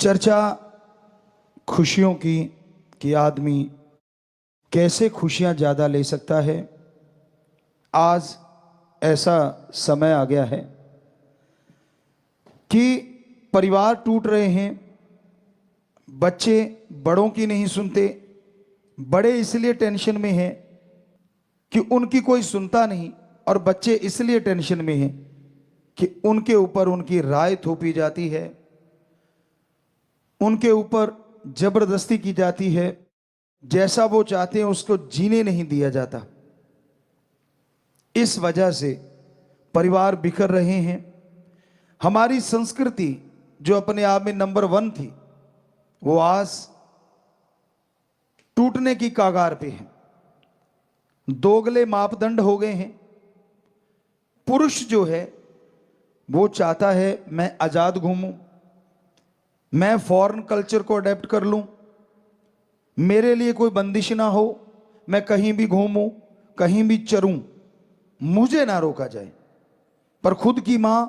चर्चा खुशियों की कि आदमी कैसे खुशियां ज़्यादा ले सकता है। आज ऐसा समय आ गया है कि परिवार टूट रहे हैं, बच्चे बड़ों की नहीं सुनते, बड़े इसलिए टेंशन में हैं कि उनकी कोई सुनता नहीं, और बच्चे इसलिए टेंशन में हैं कि उनके ऊपर उनकी राय थोपी जाती है, उनके ऊपर जबरदस्ती की जाती है, जैसा वो चाहते हैं उसको जीने नहीं दिया जाता। इस वजह से परिवार बिखर रहे हैं। हमारी संस्कृति जो अपने आप में नंबर 1 थी, वो आज टूटने की कगार पे है। दोगले मापदंड हो गए हैं। पुरुष जो है वो चाहता है मैं आजाद घूमूं, मैं फॉरेन कल्चर को अडेप्ट कर लूं, मेरे लिए कोई बंदिश ना हो, मैं कहीं भी घूमूं, कहीं भी चरूं, मुझे ना रोका जाए। पर खुद की मां,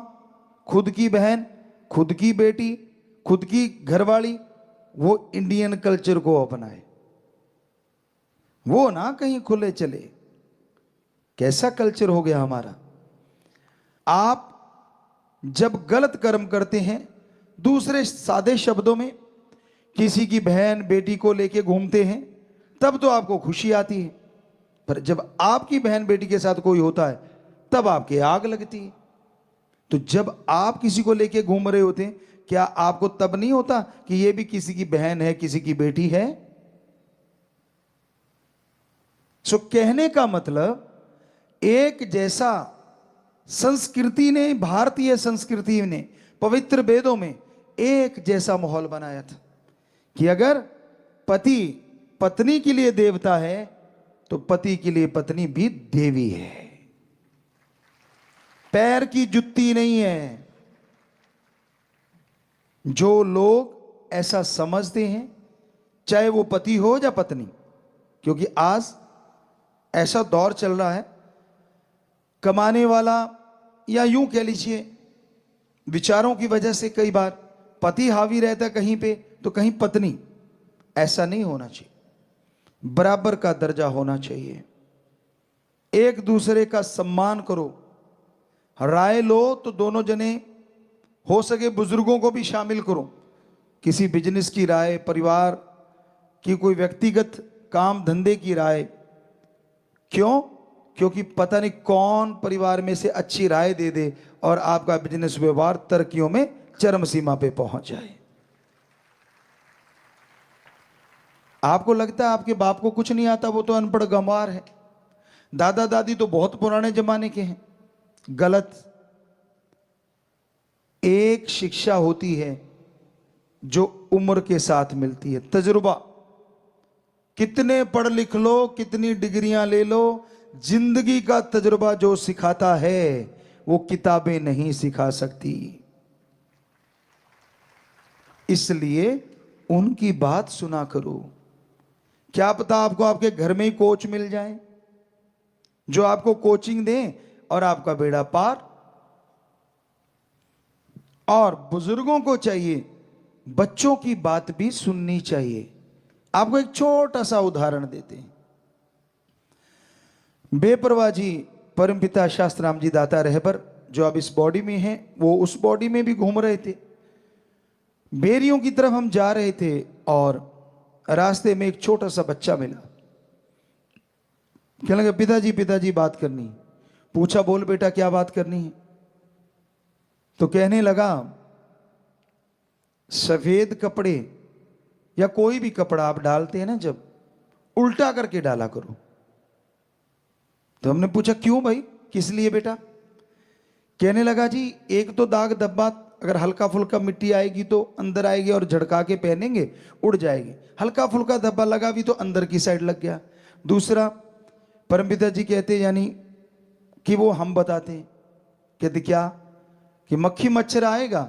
खुद की बहन, खुद की बेटी, खुद की घरवाली वो इंडियन कल्चर को अपनाए, वो ना कहीं खुले चले। कैसा कल्चर हो गया हमारा। आप जब गलत कर्म करते हैं, दूसरे सादे शब्दों में किसी की बहन बेटी को लेके घूमते हैं, तब तो आपको खुशी आती है। पर जब आपकी बहन बेटी के साथ कोई होता है तब आपके आग लगती है। तो जब आप किसी को लेके घूम रहे होते हैं, क्या आपको तब नहीं होता कि ये भी किसी की बहन है, किसी की बेटी है? सो कहने का मतलब, एक जैसा संस्कृति ने, भारतीय संस्कृति ने पवित्र वेदों में एक जैसा माहौल बनाया था कि अगर पति पत्नी के लिए देवता है तो पति के लिए पत्नी भी देवी है, पैर की जुत्ती नहीं है। जो लोग ऐसा समझते हैं, चाहे वो पति हो या पत्नी, क्योंकि आज ऐसा दौर चल रहा है, कमाने वाला, या यूं कह लीजिए विचारों की वजह से कई बार पति हावी रहता है कहीं पे तो कहीं पत्नी। ऐसा नहीं होना चाहिए, बराबर का दर्जा होना चाहिए। एक दूसरे का सम्मान करो, राय लो तो दोनों जने, हो सके बुजुर्गों को भी शामिल करो। किसी बिजनेस की राय, परिवार की कोई व्यक्तिगत काम धंधे की राय। क्यों? क्योंकि पता नहीं कौन परिवार में से अच्छी राय दे दे और आपका बिजनेस व्यवहार तरक्कियों में चरम सीमा पे पहुंच जाए। आपको लगता है आपके बाप को कुछ नहीं आता, वो तो अनपढ़ गंवार है। दादा दादी तो बहुत पुराने जमाने के हैं। गलत। एक शिक्षा होती है जो उम्र के साथ मिलती है, तजुर्बा। कितने पढ़ लिख लो, कितनी डिग्रियां ले लो, जिंदगी का तजुर्बा जो सिखाता है वो किताबें नहीं सिखा सकती। इसलिए उनकी बात सुना करो। क्या पता आपको आपके घर में ही कोच मिल जाए जो आपको कोचिंग दें और आपका बेड़ा पार। और बुजुर्गों को चाहिए बच्चों की बात भी सुननी चाहिए। आपको एक छोटा सा उदाहरण देते हैं। बेपरवाह जी परमपिता शास्त्राम जी दाता रहबर, जो अब इस बॉडी में हैं, वो उस बॉडी में भी घूम रहे थे। बेरियों की तरफ हम जा रहे थे और रास्ते में एक छोटा सा बच्चा मिला। कहने लगा पिताजी पिताजी बात करनी। पूछा बोल बेटा क्या बात करनी है? तो कहने लगा सफेद कपड़े या कोई भी कपड़ा आप डालते हैं ना, जब उल्टा करके डाला करो। तो हमने पूछा क्यों भाई, किस लिए बेटा? कहने लगा जी एक तो दाग धब्बा, अगर हल्का फुल्का मिट्टी आएगी तो अंदर आएगी और झड़का के पहनेंगे उड़ जाएगी, हल्का फुल्का धब्बा लगा भी तो अंदर की साइड लग गया। दूसरा, परमपिता जी कहते यानी कि वो हम बताते हैं, कहते क्या कि मक्खी मच्छर आएगा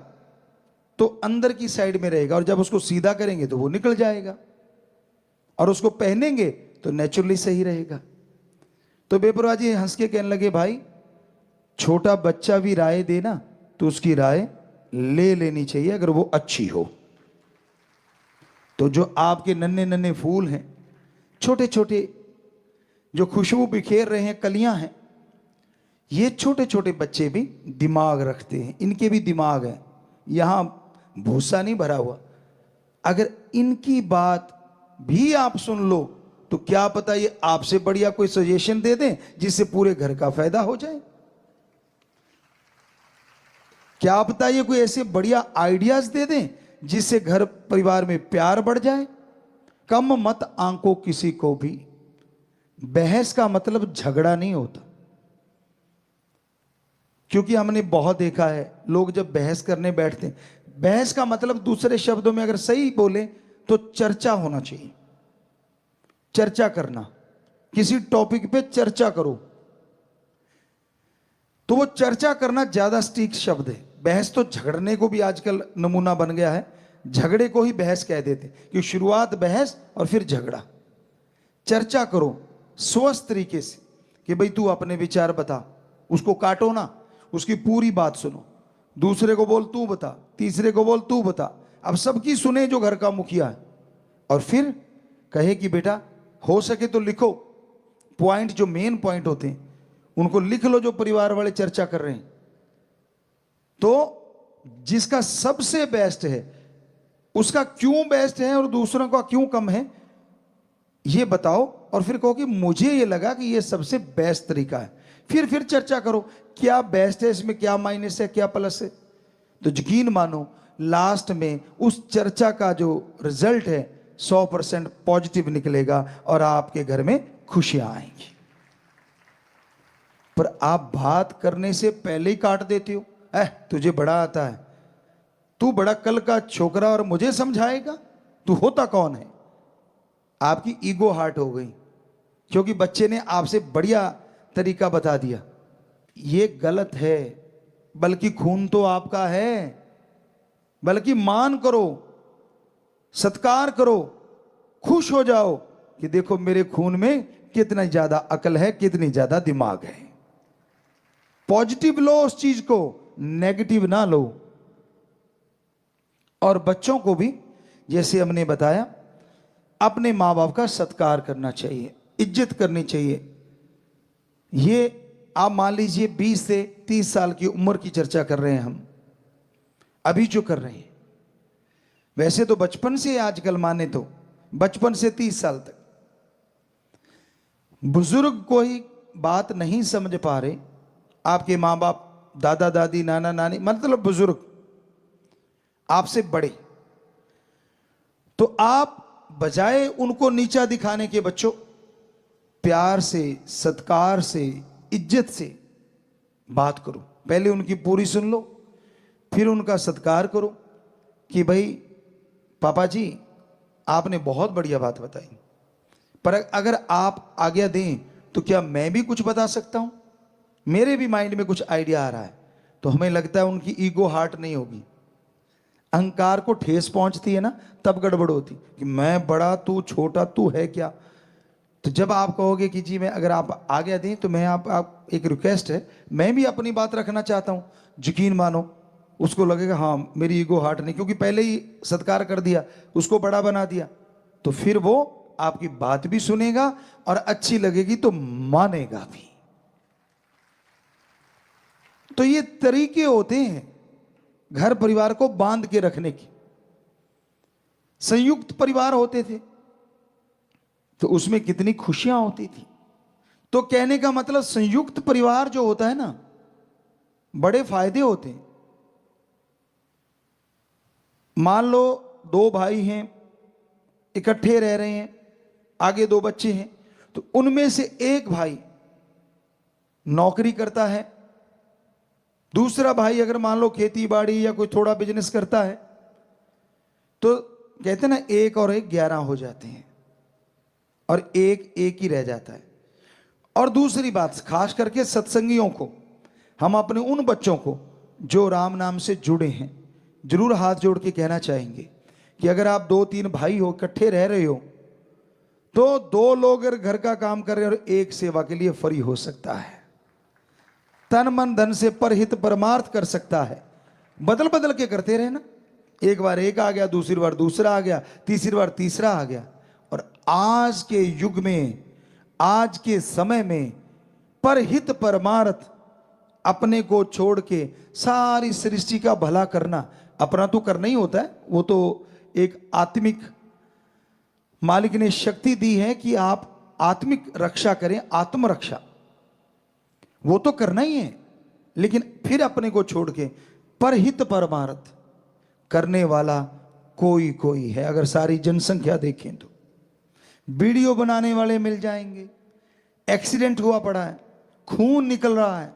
तो अंदर की साइड में रहेगा और जब उसको सीधा करेंगे तो वो निकल जाएगा, और उसको पहनेंगे तो नेचुरली सही रहेगा। तो बेपरवाह जी हंस के कहने लगे भाई छोटा बच्चा भी राय दे ना तो उसकी राय ले लेनी चाहिए अगर वो अच्छी हो। तो जो आपके नन्हे नन्हे फूल हैं, छोटे छोटे जो खुशबू बिखेर रहे हैं, कलियां हैं, ये छोटे छोटे बच्चे भी दिमाग रखते हैं, इनके भी दिमाग है, यहां भूसा नहीं भरा हुआ। अगर इनकी बात भी आप सुन लो तो क्या पता ये आपसे बढ़िया कोई सजेशन दे दें जिससे पूरे घर का फायदा हो जाए। क्या पता ये कोई ऐसे बढ़िया आइडियाज दे दें जिससे घर परिवार में प्यार बढ़ जाए। कम मत आंको किसी को भी। बहस का मतलब झगड़ा नहीं होता, क्योंकि हमने बहुत देखा है लोग जब बहस करने बैठते हैं, बहस का मतलब दूसरे शब्दों में अगर सही बोले तो चर्चा होना चाहिए। चर्चा करना, किसी टॉपिक पे चर्चा करो, तो वो चर्चा करना ज्यादा सटीक शब्द है। बहस तो झगड़ने को भी आजकल नमूना बन गया है, झगड़े को ही बहस कह देते कि शुरुआत बहस और फिर झगड़ा। चर्चा करो स्वस्थ तरीके से कि भाई तू अपने विचार बता, उसको काटो ना, उसकी पूरी बात सुनो, दूसरे को बोल तू बता, तीसरे को बोल तू बता। अब सबकी सुने जो घर का मुखिया है, और फिर कहे कि बेटा हो सके तो लिखो पॉइंट, जो मेन पॉइंट होते हैं उनको लिख लो जो परिवार वाले चर्चा कर रहे हैं। तो जिसका सबसे बेस्ट है उसका क्यों बेस्ट है और दूसरों का क्यों कम है ये बताओ, और फिर कहो कि मुझे ये लगा कि ये सबसे बेस्ट तरीका है। फिर चर्चा करो क्या बेस्ट है, इसमें क्या माइनस है, क्या प्लस है। तो यकीन मानो लास्ट में उस चर्चा का जो रिजल्ट है 100% पॉजिटिव निकलेगा और आपके घर में खुशियां आएंगी। पर आप बात करने से पहले ही काट देते हो, तुझे बड़ा आता है, तू बड़ा कल का छोकरा और मुझे समझाएगा, तू होता कौन है। आपकी ईगो हार्ट हो गई क्योंकि बच्चे ने आपसे बढ़िया तरीका बता दिया। ये गलत है, बल्कि खून तो आपका है, बल्कि मान करो, सत्कार करो, खुश हो जाओ कि देखो मेरे खून में कितना ज्यादा अकल है, कितनी ज्यादा दिमाग है। पॉजिटिव लो उस चीज को, नेगेटिव ना लो। और बच्चों को भी जैसे हमने बताया अपने मां बाप का सत्कार करना चाहिए, इज्जत करनी चाहिए। ये आप मान लीजिए 20 से 30 साल की उम्र की चर्चा कर रहे हैं हम अभी जो कर रहे हैं, वैसे तो बचपन से आजकल माने तो बचपन से 30 साल तक बुजुर्ग कोई बात नहीं समझ पा रहे, आपके मां बाप, दादा दादी, नाना नानी, मतलब बुजुर्ग आपसे बड़े, तो आप बजाय उनको नीचा दिखाने के बच्चों प्यार से, सत्कार से, इज्जत से बात करो। पहले उनकी पूरी सुन लो, फिर उनका सत्कार करो कि भाई पापा जी आपने बहुत बढ़िया बात बताई, पर अगर आप आज्ञा दें तो क्या मैं भी कुछ बता सकता हूं, मेरे भी माइंड में कुछ आइडिया आ रहा है। तो हमें लगता है उनकी ईगो हार्ट नहीं होगी, अहंकार को ठेस पहुंचती है ना, तब गड़बड़ होती कि मैं बड़ा तू छोटा, तू है क्या। तो जब आप कहोगे कि जी मैं, अगर आप आज्ञा दें तो मैं आप एक रिक्वेस्ट है, मैं भी अपनी बात रखना चाहता हूं, यकीन मानो उसको लगेगा हाँ मेरी ईगो हार्ट नहीं, क्योंकि पहले ही सत्कार कर दिया, उसको बड़ा बना दिया, तो फिर वो आपकी बात भी सुनेगा और अच्छी लगेगी तो मानेगा भी। तो ये तरीके होते हैं घर परिवार को बांध के रखने की। संयुक्त परिवार होते थे तो उसमें कितनी खुशियां होती थी। तो कहने का मतलब संयुक्त परिवार जो होता है ना, बड़े फायदे होते हैं। मान लो 2 भाई हैं, इकट्ठे रह रहे हैं, आगे 2 बच्चे हैं, तो उनमें से एक भाई नौकरी करता है, दूसरा भाई अगर मान लो खेती बाड़ी या कोई थोड़ा बिजनेस करता है, तो कहते हैं ना 1 और 1 11 हो जाते हैं और एक ही रह जाता है। और दूसरी बात, खास करके सत्संगियों को, हम अपने उन बच्चों को जो राम नाम से जुड़े हैं जरूर हाथ जोड़ के कहना चाहेंगे कि अगर आप 2-3 भाई हो, इकट्ठे रह रहे हो, तो 2 लोग अगर घर का काम कर रहे हो और 1 सेवा के लिए फ्री हो सकता है, तन मन धन से परहित परमार्थ कर सकता है। बदल बदल के करते रहे ना, एक बार एक आ गया, दूसरी बार दूसरा आ गया, तीसरी बार तीसरा आ गया। और आज के युग में, आज के समय में परहित परमार्थ अपने को छोड़ के सारी सृष्टि का भला करना, अपना तो करना ही होता है, वो तो एक आत्मिक मालिक ने शक्ति दी है कि आप आत्मिक रक्षा करें, आत्मरक्षा वो तो करना ही है। लेकिन फिर अपने को छोड़ के परहित परमार्थ करने वाला कोई कोई है। अगर सारी जनसंख्या देखें तो वीडियो बनाने वाले मिल जाएंगे, एक्सीडेंट हुआ पड़ा है, खून निकल रहा है,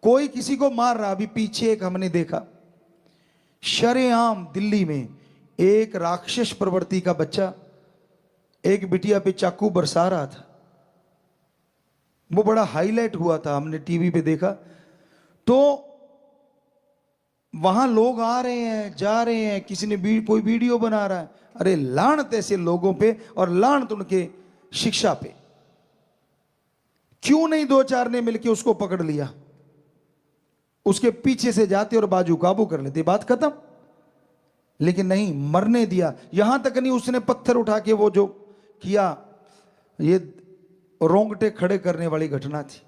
कोई किसी को मार रहा। अभी पीछे एक हमने देखा, शरेआम दिल्ली में एक राक्षस प्रवृत्ति का बच्चा एक बिटिया पे चाकू बरसा रहा था। वो बड़ा हाईलाइट हुआ था, हमने टीवी पे देखा। तो वहां लोग आ रहे हैं, जा रहे हैं, किसी ने कोई वीडियो बना रहा है। अरे लानत ऐसे लोगों पे और लानत उनके शिक्षा पे। क्यों नहीं दो चार ने मिलकर उसको पकड़ लिया, उसके पीछे से जाते और बाजू काबू कर लेते, बात खत्म। लेकिन नहीं, मरने दिया। यहां तक नहीं, उसने पत्थर उठा के वो जो किया, ये रोंगटे खड़े करने वाली घटना थी।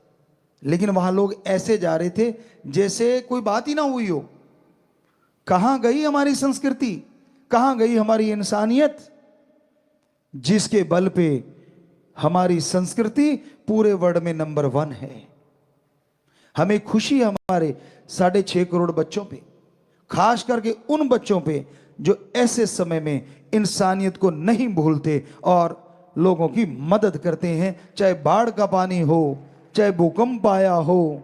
लेकिन वहां लोग ऐसे जा रहे थे जैसे कोई बात ही ना हुई हो। कहां गई हमारी संस्कृति, कहां गई हमारी इंसानियत, जिसके बल पे हमारी संस्कृति पूरे वर्ल्ड में नंबर 1 है। हमें खुशी हमारे 6.5 करोड़ बच्चों पे, खास करके उन बच्चों पे जो ऐसे समय में इंसानियत को नहीं भूलते और लोगों की मदद करते हैं। चाहे बाढ़ का पानी हो, चाहे भूकंप आया हो,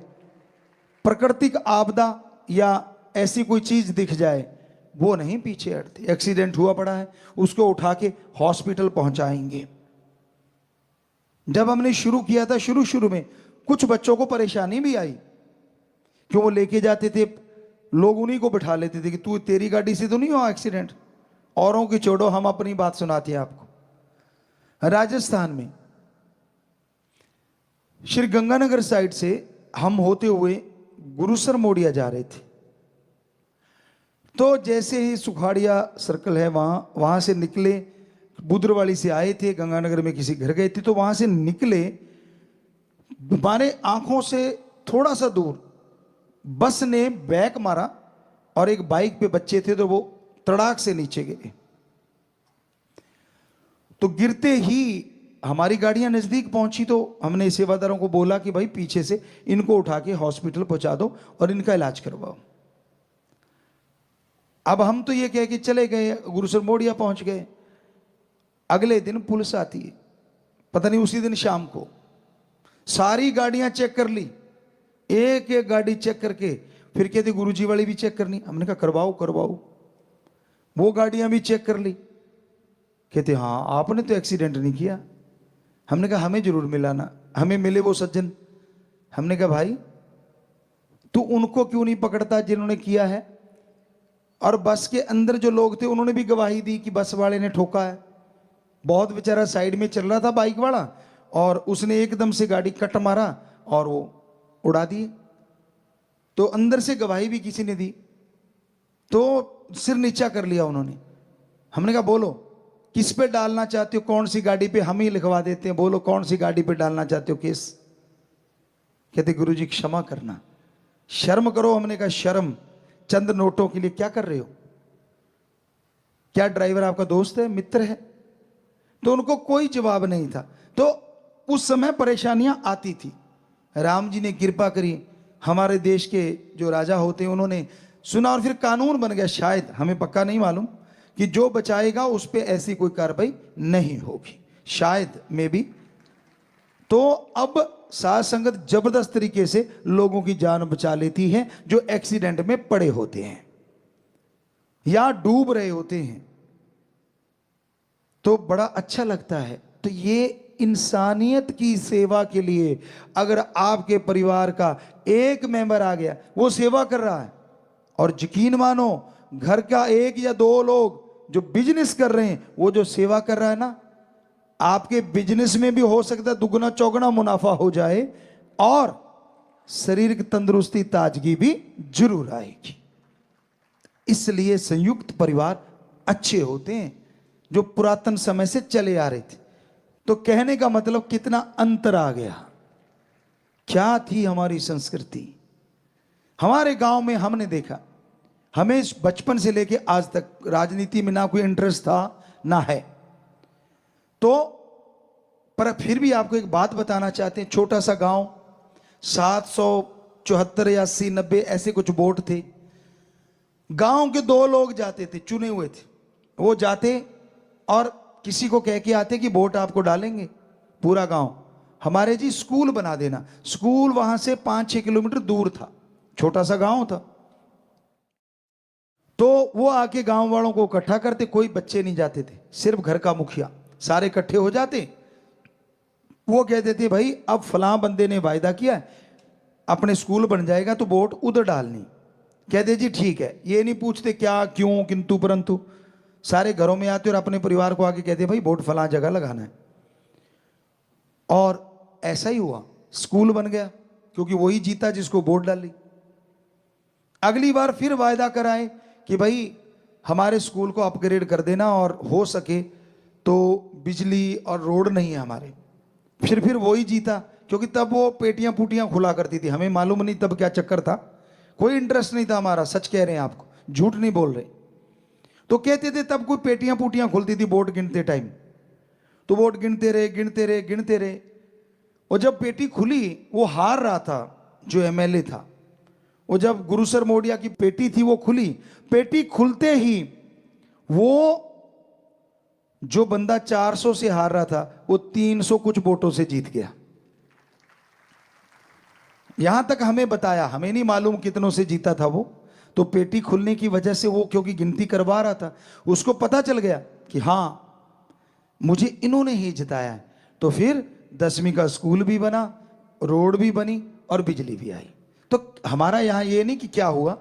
प्राकृतिक आपदा या ऐसी कोई चीज दिख जाए, वो नहीं पीछे हटते। एक्सीडेंट हुआ पड़ा है, उसको उठा के हॉस्पिटल पहुंचाएंगे। जब हमने शुरू किया था, शुरू में कुछ बच्चों को परेशानी भी आई, क्यों वो लेके जाते थे, लोग उन्हीं को बिठा लेते थे कि तू, तेरी गाड़ी से तो नहीं हुआ एक्सीडेंट, औरों की छोड़ो, हम अपनी बात सुनाते हैं आपको। राजस्थान में श्री गंगानगर साइड से हम होते हुए गुरुसर मोड़िया जा रहे थे। तो जैसे ही सुखाड़िया सर्कल है, वहां से निकले, बुद्रवाली से आए थे, गंगानगर में किसी घर गए थे, तो वहां से निकले, हमारे आंखों से थोड़ा सा दूर बस ने बैक मारा और एक बाइक पे बच्चे थे, तो वो तड़ाक से नीचे गिरे। तो गिरते ही हमारी गाड़ियां नजदीक पहुंची, तो हमने सेवादारों को बोला कि भाई पीछे से इनको उठा के हॉस्पिटल पहुंचा दो और इनका इलाज करवाओ। अब हम तो ये कह के चले गए, गुरुसर मोड़िया पहुंच गए। अगले दिन पुलिस आती है, पता नहीं उसी दिन शाम को, सारी गाड़ियां चेक कर ली, एक एक गाड़ी चेक करके फिर कहते गुरुजी वाली भी चेक करनी। हमने कहा करवाओ। वो गाड़ियां भी चेक कर ली, कहते हाँ आपने तो एक्सीडेंट नहीं किया। हमने कहा हमें जरूर मिला ना, हमें मिले वो सज्जन। हमने कहा भाई तू उनको क्यों नहीं पकड़ता जिन्होंने किया है। और बस के अंदर जो लोग थे उन्होंने भी गवाही दी कि बस वाले ने ठोका है। बहुत बेचारा साइड में चल रहा था बाइक वाला, और उसने एकदम से गाड़ी कट मारा और वो उड़ा दिए। तो अंदर से गवाही भी किसी ने दी, तो सिर नीचा कर लिया उन्होंने। हमने कहा बोलो किस पे डालना चाहते हो, कौन सी गाड़ी पे, हम ही लिखवा देते हैं, बोलो कौन सी गाड़ी पे डालना चाहते हो केस। कहते गुरुजी क्षमा करना, शर्म करो। हमने कहा शर्म, चंद नोटों के लिए क्या कर रहे हो, क्या ड्राइवर आपका दोस्त है, मित्र है। तो उनको कोई जवाब नहीं था। तो उस समय परेशानियां आती थी। राम जी ने कृपा करी, हमारे देश के जो राजा होते हैं उन्होंने सुना और फिर कानून बन गया, शायद हमें पक्का नहीं मालूम, कि जो बचाएगा उस पर ऐसी कोई कार्रवाई नहीं होगी, शायद में भी। तो अब साध संगत जबरदस्त तरीके से लोगों की जान बचा लेती है जो एक्सीडेंट में पड़े होते हैं या डूब रहे होते हैं, तो बड़ा अच्छा लगता है। तो ये इंसानियत की सेवा के लिए अगर आपके परिवार का एक मेंबर आ गया, वो सेवा कर रहा है, और यकीन मानो घर का 1 या 2 लोग जो बिजनेस कर रहे हैं, वो जो सेवा कर रहा है ना, आपके बिजनेस में भी हो सकता है दुगना चौगुना मुनाफा हो जाए और शरीर की तंदुरुस्ती ताजगी भी जरूर आएगी। इसलिए संयुक्त परिवार अच्छे होते हैं, जो पुरातन समय से चले आ रहे थे। तो कहने का मतलब कितना अंतर आ गया। क्या थी हमारी संस्कृति। हमारे गांव में हमने देखा, हमें बचपन से लेके आज तक राजनीति में ना कोई इंटरेस्ट था ना है, तो पर फिर भी आपको एक बात बताना चाहते हैं। छोटा सा गांव, 774 या 80 90 ऐसे कुछ वोट थे। गांव के 2 लोग जाते थे, चुने हुए थे, वो जाते और किसी को कह के आते कि वोट आपको डालेंगे। पूरा गांव, हमारे जी स्कूल बना देना। स्कूल वहां से 5-6 किलोमीटर दूर था, छोटा सा गांव था। तो वो आके गांव वालों को इकट्ठा करते, कोई बच्चे नहीं जाते थे, सिर्फ घर का मुखिया, सारे इकट्ठे हो जाते। वो कहते थे भाई अब फलां बंदे ने वायदा किया है, अपने स्कूल बन जाएगा तो वोट उधर डालनी। कहते जी ठीक है, ये नहीं पूछते क्या क्यों किंतु परंतु, सारे घरों में आते और अपने परिवार को आके कहते भाई वोट फलां जगह लगाना है। और ऐसा ही हुआ, स्कूल बन गया, क्योंकि वही जीता जिसको वोट डाली। अगली बार फिर वायदा कराए कि भाई हमारे स्कूल को अपग्रेड कर देना और हो सके तो बिजली और रोड नहीं है हमारे। फिर वही जीता, क्योंकि तब वो पेटियां पुटियां खुला करती थी। हमें मालूम नहीं तब क्या चक्कर था, कोई इंटरेस्ट नहीं था हमारा, सच कह रहे हैं आपको, झूठ नहीं बोल रहे। तो कहते थे तब कोई पेटियां पुटियां खुलती थी वोट गिनते टाइम, तो वोट गिनते रहे गिनते रहे गिनते रहे। और जब पेटी खुली, वो हार रहा था जो एमएलए था, वो जब गुरुसर मोडिया की पेटी थी वो खुली, पेटी खुलते ही वो जो बंदा 400 से हार रहा था वो 300 कुछ वोटों से जीत गया। यहां तक हमें बताया, हमें नहीं मालूम कितनों से जीता था वो। तो पेटी खुलने की वजह से वो, क्योंकि गिनती करवा रहा था, उसको पता चल गया कि हां मुझे इन्होंने ही जिताया है। तो फिर 10वीं का स्कूल भी बना, रोड भी बनी और बिजली भी आई। तो हमारा यहां ये नहीं कि क्या हुआ,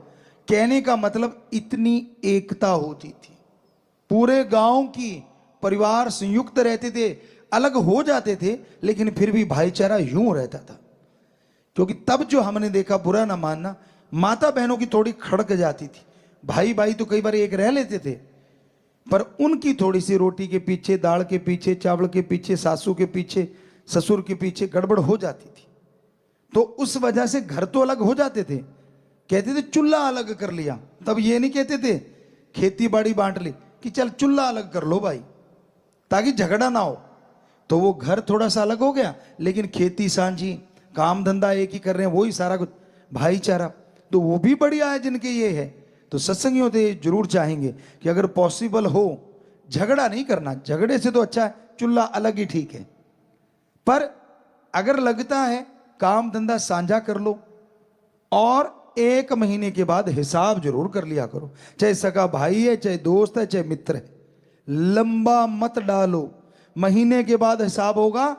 कहने का मतलब इतनी एकता होती थी, पूरे गांव की परिवार संयुक्त रहते थे, अलग हो जाते थे लेकिन फिर भी भाईचारा यूं रहता था। क्योंकि तब जो हमने देखा, बुरा ना मानना, माता बहनों की थोड़ी खड़क जाती थी, भाई भाई तो कई बार एक रह लेते थे, पर उनकी थोड़ी सी रोटी के पीछे, दाल के पीछे, चावल के पीछे, सासू के पीछे, ससुर के पीछे गड़बड़ हो जाती थी। तो उस वजह से घर तो अलग हो जाते थे, कहते थे चूल्हा अलग कर लिया। तब ये नहीं कहते थे खेती बाड़ी बांट ली कि चल चूल्हा अलग कर लो भाई, ताकि झगड़ा ना हो। तो वो घर थोड़ा सा अलग हो गया, लेकिन खेती सांझी, काम धंधा एक ही कर रहे हैं, वही सारा कुछ भाईचारा। तो वो भी बढ़िया है जिनके ये है। तो सत्संगियों से जरूर चाहेंगे कि अगर पॉसिबल हो, झगड़ा नहीं करना, झगड़े से तो अच्छा है चूल्हा अलग ही ठीक है। पर अगर लगता है काम धंधा साझा कर लो, और 1 महीने के बाद हिसाब जरूर कर लिया करो, चाहे सगा भाई है, चाहे दोस्त है, चाहे मित्र है, लंबा मत डालो। महीने के बाद हिसाब होगा